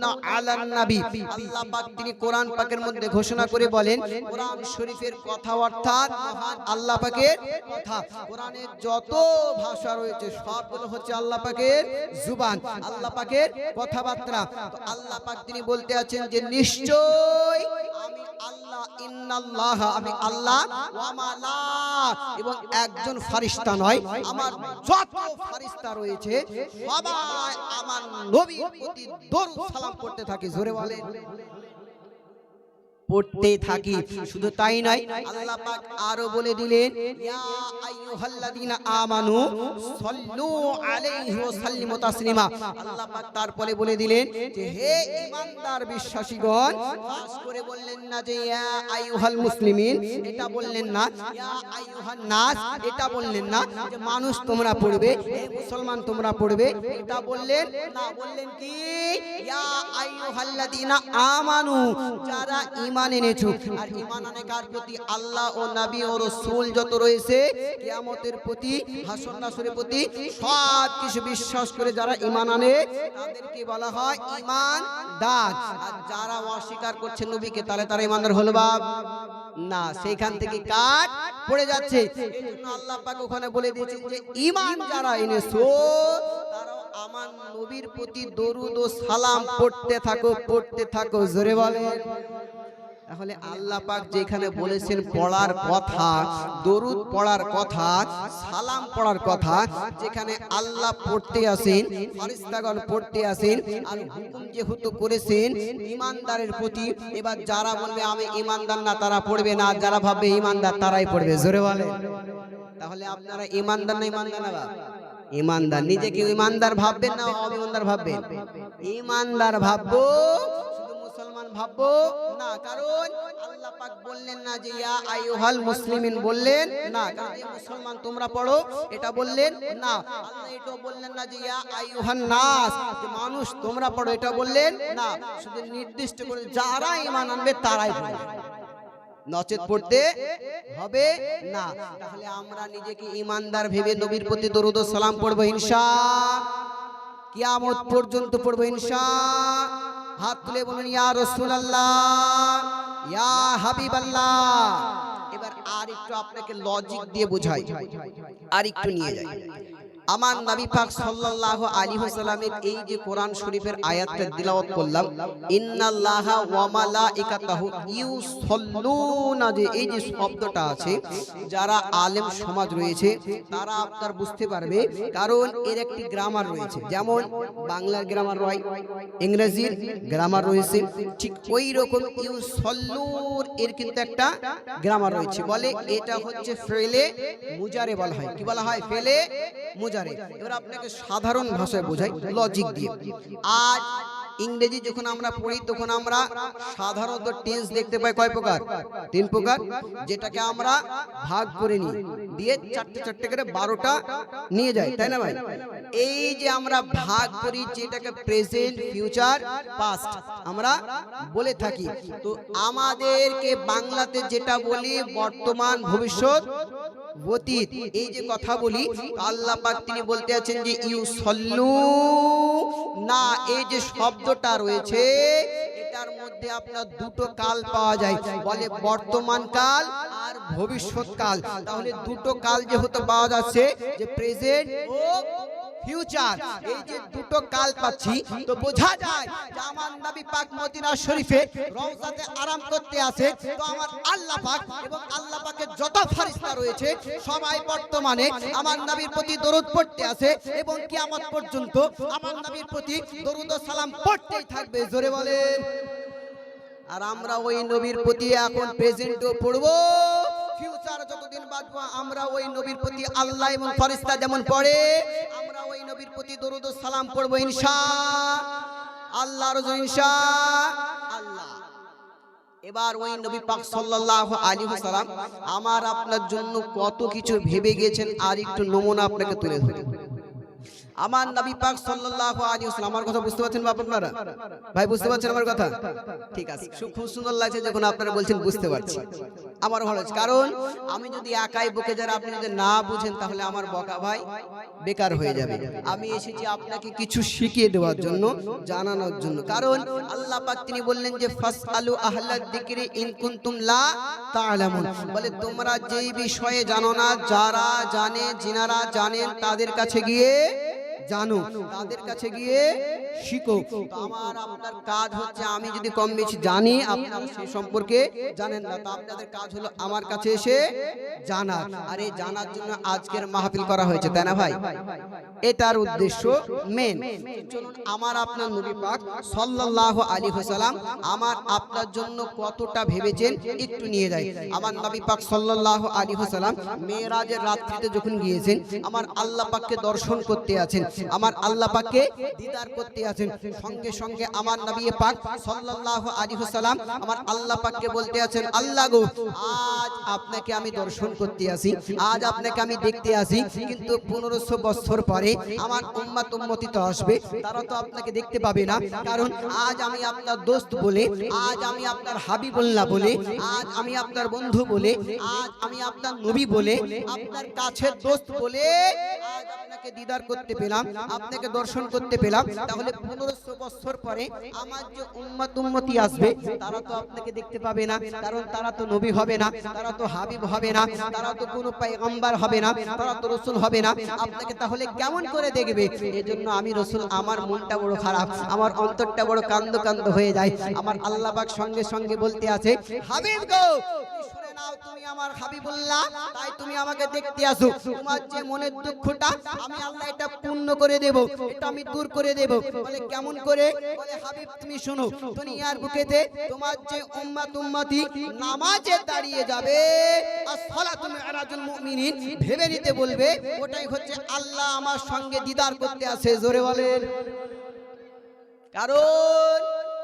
সাল্লুনা আলান নবী। আল্লাহ পাক তিনি কোরআন পাকের মধ্যে ঘোষণা করে বলেন, কোরআন শরীফের কথা অর্থাৎ মহান আল্লাহ পাকের কথা। কোরআনের যত ভাষা রয়েছে সবগুলো হচ্ছে আল্লাহ পাকের জুবান, আল্লাহ পাকের কথাবার্তা। তো আল্লাহ পাক তিনি বলতে আছেন যে নিশ্চয় আমি আল্লাহ, ইন্নাল্লাহ আমি আল্লাহ, ওয়া মালা এবং একজন ফেরেশতা নয়, আমার যত ফেরেশতা রয়েছে সবাই আমার নবীর প্রতি দরুদ সালাম পড়তে থাকে। জোরে বলেন, পড়তে থাকি। শুধু তাই নয়, আল্লাহ পাক আরো বলে দিলেন, ইয়া আইয়ুহাল্লাযীনা আমানু সাল্লু আলাইহি ওয়া সাল্লিমু তাসলিমা। আল্লাহ পাক তারপরে বলে দিলেন যে হে ঈমানদার বিশ্বাসীগণ, খাস করে বললেন না যে ইয়া আইয়ুহাল মুসলিমিন, এটা বললেন না, ইয়া আইয়ুহান নাস এটা বললেন না যে মানুষ তোমরা পড়বে, হে মুসলমান তোমরা পড়বে, এটা বললেন না। বললেন কি, ইয়া আইয়ুহাল্লাযীনা আমানু, যারা ঈমান এনেছো। আর ঈমান আনে কার প্রতি? আল্লাহ ও নবী ও রাসূল যত রয়েছে, কিয়ামতের প্রতি, হাসর নাসরের প্রতি সব কিছু বিশ্বাস করে যারা ঈমান আনে তাদেরকে বলা হয় ঈমানদার। আর যারা অস্বীকার করছে নবীকে, তারা ঈমানদার হলো বা না? সেইখান থেকে কাট পড়ে যাচ্ছে। এজন্য আল্লাহ পাক ওখানে বলে দিয়েছেন যে ঈমান যারা এনেছো তারাও আমার নবীর প্রতি দরুদ ও সালাম পড়তে থাকো, পড়তে থাকো। জোরে বলেন। তাহলে আল্লাহ পাক যেখানে বলেছেন পড়ার কথা, দরুদ পড়ার কথা, সালাম পড়ার কথা, যেখানে আল্লাহ পড়তে আসেন, ফেরেশতাগণ পড়তে আসেন, আর হুকুম যেহেতু করেছেন ঈমানদারের প্রতি, এবার যারা বলবে আমি ঈমানদার না তারা পড়বে না, যারা ভাববে ঈমানদার তারাই পড়বে। জোরে বলে। তাহলে আপনারা ঈমানদার না ঈমানদার না? ঈমানদার। নিজেকে ঈমানদার ভাববেন না অঈমানদার ভাববেন? ঈমানদার ভাববো, মুসলমান ভাববো না। কারণ আল্লাহ পাক বললেন না যে ইয়া আইয়ুহাল মুসলিমিন, বললেন না। কারণ এই মুসলমান তোমরা পড়ো এটা বললেন না। আল্লাহ এটা বললেন না যে ইয়া আইয়ুহান নাস, যে মানুষ তোমরা পড়ো এটা বললেন না। শুধু নির্দিষ্ট করে যারা ঈমান আনবে তারাই পড়বে, নচেত পড়তে হবে না। তাহলে আমরা নিজেকে ঈমানদার ভেবে নবীর প্রতি দরুদ ও সালাম পড়বো ইনশাআল্লাহ, কিয়ামত পর্যন্ত পড়বো ইনশাআল্লাহ। হাত তুলে বলুন ইয়া রাসূলুল্লাহ, ইয়া হাবিবাল্লাহ। এবার আর একটু আপনাকে লজিক দিয়ে বোঝাই, আর একটু নিয়ে যাই। আমার নবী পাক সাল্লাল্লাহু আলাইহি ওয়াসাল্লামের এই যে কোরআন শরীফের আয়াতটা তিলাওয়াত করলাম, ইন্নাল্লাহা ওয়া মালাইকাতাহু ইউসাল্লুনা, যে এই যে শব্দটা আছে, যারা আলেম সমাজ রয়েছে তারা আপনার বুঝতে পারবে। কারণ এর একটি গ্রামার রয়েছে, যেমন বাংলার গ্রামার রয়, ইংরেজির গ্রামার রয়েছে, ঠিক ওই রকম ইউসাল্লুর এর কিন্তু একটা গ্রামার রয়েছে। বলে এটা হচ্ছে ফেলে মুজারে বলা হয়। কি বলা হয়? ফেলে মুজারে। এবার আপনাকে সাধারণ ভাষায় বোঝাই লজিক দিয়ে। আজ ইংরেজি যখন আমরা পড়ি তখন আমরা সাধারণত টেন্স দেখতে পাই কয় প্রকার? 3 প্রকার, যেটাকে আমরা ভাগ করে নিই, দিয়ে চারটে চারটে করে 12টা নিয়ে যাই, তাই না ভাই? এই যে আমরা ভাগ করি, যেটাকে প্রেজেন্ট, ফিউচার, পাস্ট আমরা বলে থাকি। তো আমাদেরকে বাংলাতে যেটা বলি বর্তমান, ভবিষ্যৎ, অতীত, এই যে কথা বলি, আল্লাহ পাক তিনি বলতে আছেন যে ইউসাল্লু না, এই যে শব্দটা রয়েছে এটার মধ্যে আপনার দুটো কাল পাওয়া যায়, বলে বর্তমান কাল আর ভবিষ্যৎ কাল। তাহলে দুটো কাল যেহেতু পাওয়া যাচ্ছে, যে প্রেজেন্ট ও ফিউচার, এই যে দুটো কাল পাচ্ছি, তো বোঝা যায় যে আমার নবী পাক মদিনা শরীফে রওজাতে আরাম করতে আসে। তো আমার আল্লাহ পাক এবং আল্লাহ পাকের যত ফেরেশতা রয়েছে সবাই বর্তমানে আমার নবীর প্রতি দরুদ পড়তে আসে, এবং কিয়ামত পর্যন্ত আমার নবীর প্রতি দরুদ ও সালাম পড়তেই থাকবে। জোরে বলেন। আর আমরা ওই নবীর প্রতি এখন প্রেজেন্টও পড়বো, ফিউচার যতদিন বাঁচবো আমরা ওই নবীর প্রতি আল্লাহ এবং ফেরেশতা যেমন পড়ে আমরা ওই নবীর প্রতি দরুদ ও সালাম পড়বো ইনশাআল্লাহ, ইনশাআল্লাহ। এবার ওই নবী পাক সাল্লাল্লাহু আলাইহি ওয়াসাল্লাম আমার আপনার জন্য কত কিছু ভেবে গেছেন, আর একটু নমুনা আপনাকে তুলে ধরি। আমার নবী পাক সাল্লাল্লাহু আলাইহি ওয়াসাল্লাম, আমার কথা বুঝতে পারছেন বাপ আপনারা? ভাই বুঝতে পারছেন আমার কথা? ঠিক আছে, খুব সুন্দর লাগছে যখন আপনারা বলছেন বুঝতে পারছি। আমার ভালো লাগছে, কারণ আমি যদি একাই বকে যারা আপনি যদি না বুঝেন তাহলে আমার বকা ভাই বেকার হয়ে যাবে। আমি এসেছি আপনাকে কিছু শিখিয়ে দেওয়ার জন্য, জানানোর জন্য। কারণ আল্লাহ পাক তিনি বললেন যে ফাসআলু আহলাদ যিকরি ইন কুনতুম লা তা'লামুন, বলে তোমরা যেই বিষয়ে জানো না, যারা জানে, যিনারা জানেন তাদের কাছে গিয়ে জানো, তাদের কাছে গিয়ে শিখো। আমার আপনার কাজ হচ্ছে, আমি যদি কম বেশি জানি, আপনারা সেই সম্পর্কে জানেন না, তো আপনাদের কাজ হলো আমার কাছে এসে জানা। আর এই জানার জন্য আজকের মাহফিল করা হয়েছে, তাই না ভাই? এটার উদ্দেশ্য মেন। চলুন আমার আপনার নবী পাক সাল্লাল্লাহু আলাইহি ওয়াসাল্লাম আমার আপনার জন্য কতটা ভেবেছেন একটু নিয়ে যাই। আমার নবী পাক সাল্লাল্লাহু আলাইহি ওয়াসাল্লাম মেরাজের রাত্রিতে যখন গিয়েছেন, আমার আল্লাহ পাককে দর্শন করতে আছেন, আমার আল্লাহ পাককে দিদার করতে আছেন। সঙ্গে সঙ্গে আমার নবী পাক সাল্লাল্লাহু আলাইহি ওয়াসাল্লাম আমার আল্লাহ পাককে বলতে আছেন, আল্লাহ গো, আজ আপনাকে আমি দর্শন করতে আসি, আজ আপনাকে আমি দেখতে আসি, কিন্তু 1500 বছর পরে আমার উম্মত উম্মতি তো আসবে, তারা তো আপনাকে দেখতে পাবে না। কারণ আজ আমি আপনার দোস্ত বলে, আজ আমি আপনার হাবিবুল্লাহ বলে, আজ আমি আপনার বন্ধু বলে, আজ আমি আপনার নবী বলে, আপনার কাছের দোস্ত বলে আজ আপনাকে দিদার করতে পেলাম, আপনাকে দর্শন করতে পেলাম। তাহলে 1500 বছর পরে আমার যে উম্মত উম্মতি আসবে, তারা তো আপনাকে দেখতে পাবে না, কারণ তারা তো নবী হবে না, তারা তো হাবিব হবে না, তারা তো কোনো পয়গম্বর হবে না, তারা তো রাসূল হবে না। আপনাকে তাহলে কেমন করে দেখবে? এজন্য আমি রাসূল, আমার মনটা বড় খারাপ, আমার অন্তরটা বড় কান্দ কান্দ হয়ে যায়। আমার আল্লাহ পাক সঙ্গে সঙ্গে বলতে আছে, হাবিব গো, শুনে নাও, তুমি আমার হাবিবুল্লাহ, তাই তুমি আমাকে দেখতে আসো। তোমার যে মনের দুঃখটা আমি আল্লাহ এটা পূর্ণ করে দেব, এটা আমি দূর করে দেব। বলে কেমন করে? বলে হাবিব তুমি শোনো, দুনিয়ার বুকেতে তোমার যে উম্মত উম্মতি নামাজে দাঁড়িয়ে যাবে, as-সালাতু মি'রাজুল মুমিনিন ভেবে নিতে বলবে, ওটাই হচ্ছে আল্লাহ আমার সঙ্গে দিদার করতে আসে। জোরে বলেন। কারণ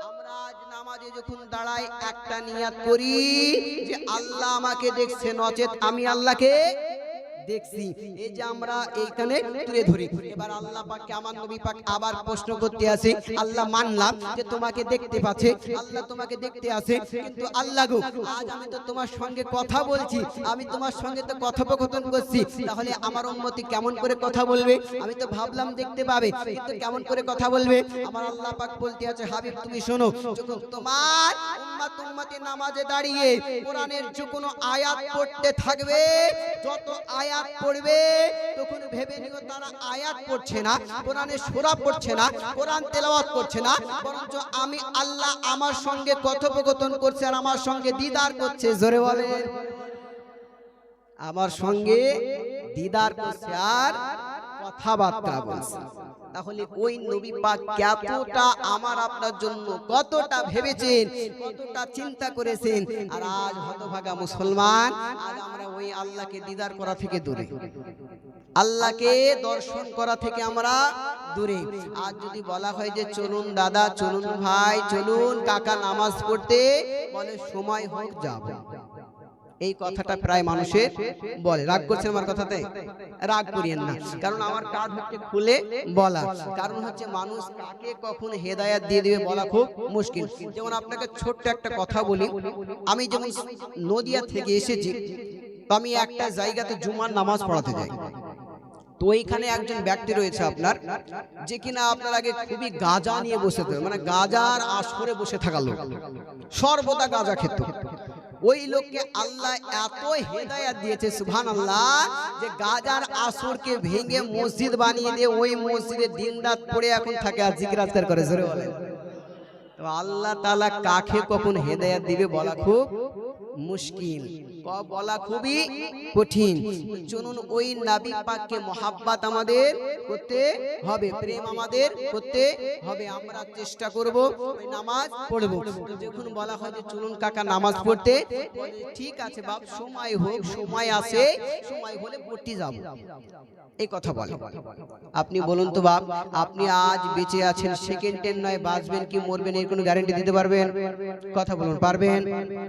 আমরা আজ নামাজে যখন দাঁড়াই একটা নিয়াত করি যে আল্লাহ আমাকে দেখছে, নচেত আমি আল্লাহকে দেখছি। এই যে আমরা এইখানে তুলে ধরি। এবার আল্লাহ পাককে আমার নবী পাক আবার প্রশ্ন করতে আসে, আল্লাহ মানলাম যে তোমাকে দেখতে পাচ্ছে, আল্লাহ তোমাকে দেখতে আসে, কিন্তু আল্লাহ গো, আজ আমি তো তোমার সঙ্গে কথা বলছি, আমি তোমার সঙ্গে তো কথোপকথন করছি, তাহলে আমার উম্মতি কেমন করে কথা বলবে? আমি তো ভাবলাম দেখতে পাবে, কিন্তু কেমন করে কথা বলবে? আমার আল্লাহ পাক বলতে আছে, হাবিব তুমি শোনো, যখন তোমার উম্মত উম্মতি নামাজে দাঁড়িয়ে কোরআনের যে কোনো আয়াত পড়তে থাকবে, যত আয়াত পড়বে, তখন ভেবে নিও তারা আয়াত পড়ছে না, কোরআনের সূরা পড়ছে না, কোরআন তেলাওয়াত করছে না, বরঞ্চ আমি আল্লাহ আমার সঙ্গে কথোপকথন করছে আর আমার সঙ্গে দিদার করছে। জোরে বলেন। আমার সঙ্গে দিদার করছে আর কথাবার্তা বলছে। তাহলে ওই নবী পাক কতটা আমার আপনার জন্য কতটা ভেবেছেন, কতটা চিন্তা করেছেন। আর আজ হতভাগা মুসলমান, আজ আমরা ওই আল্লাহকে দিদার করা থেকে দূরে, আল্লাহকে দর্শন করা থেকে আমরা দূরে। আজ যদি বলা হয় যে চলুন দাদা, চলুন ভাই, চলুন কাকা নামাজ পড়তে, বলে সময় হোক যাব। এই কথাটা প্রায় মানুষের বলে। রাগ করছেন আমার কথাতে? রাগ করিয়েন না, কারণ আমার কাজ হচ্ছে খুলে বলা। কারণ হচ্ছে মানুষ কাকে কখন হেদায়েত দিয়ে দিবে বলা খুব মুশকিল। যেমন আপনাকে ছোট্ট একটা কথা বলি, আমি যেমন নদিয়া থেকে এসেছি, তো আমি একটা জায়গাতে জুমার নামাজ পড়াতে যাই। তো ওইখানে একজন ব্যক্তি রয়েছে আপনার, যে কিনা আপনার আগে খুবই গাঁজা নিয়ে বসে থাকে, মানে গাঁজার আসরে বসে থাকা লোক, সর্বদা গাঁজা খেত। ওই লোককে আল্লাহ এত হেদায়েত দিয়েছে সুবহানাল্লাহ, যে গাজার আসরকে ভেঙে মসজিদ বানিয়ে দিয়ে ওই মসজিদে দিনরাত পড়ে এখন থাকে আর জিকির আজকার করে। জোরে বলেন। তো আল্লাহ তাআলা কাকে কখন হেদায়েত দিবে বলা খুব মুশকিল, বলা খুবই কঠিন। চলুন ওই নবী পাককে মহাব্বত আমাদের করতে হবে, প্রেম আমাদের করতে হবে। আমরা চেষ্টা করব ওই নামাজ পড়ব। যখন বলা হয় যে চলুন কাকা নামাজ পড়তে, ঠিক আছে বাপ, সময় হোক, সময় আছে, সময় হলে পড়তে যাব, এই কথা বলে। আপনি বলুন তো বাপ, আপনি আজ বেঁচে আছেন, সেকেন্ডের নয় বাঁচবেন কি মরবেন এর কোনো গ্যারান্টি দিতে পারবেন? কথা বলুন, পারবেন?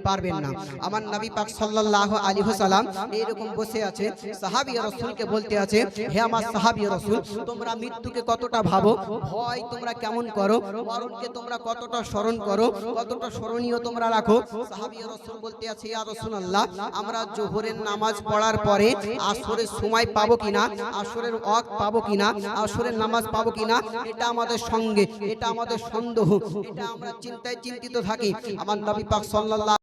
পারবেন না। আমার নবী পাক সাল্লাল্লাহু আলাইহি ওয়াসাল্লাম এরকম বসে আছে, সাহাবী রাসূলকে বলতে আছে, হে আমার সাহাবী রাসূল, তোমরা মৃত্যুকে কতটা ভাবো, ভয় তোমরা কেমন করো, মরণকে তোমরা কতটা স্মরণ করো, কতটা স্মরণীয় তোমরা রাখো। সাহাবী রাসূল বলতে আছে, ইয়া রাসূলুল্লাহ, আমরা যোহরের নামাজ পড়ার পরে আসরের সময় পাবো কিনা, আসরের ওয়াক্ত পাবো কিনা, আসরের নামাজ পাবো কিনা, এটা আমাদের সঙ্গে, এটা আমাদের সন্দেহ, এটা আমরা চিন্তিত থাকি। আমার নবী পাক সাল্লাল্লাহু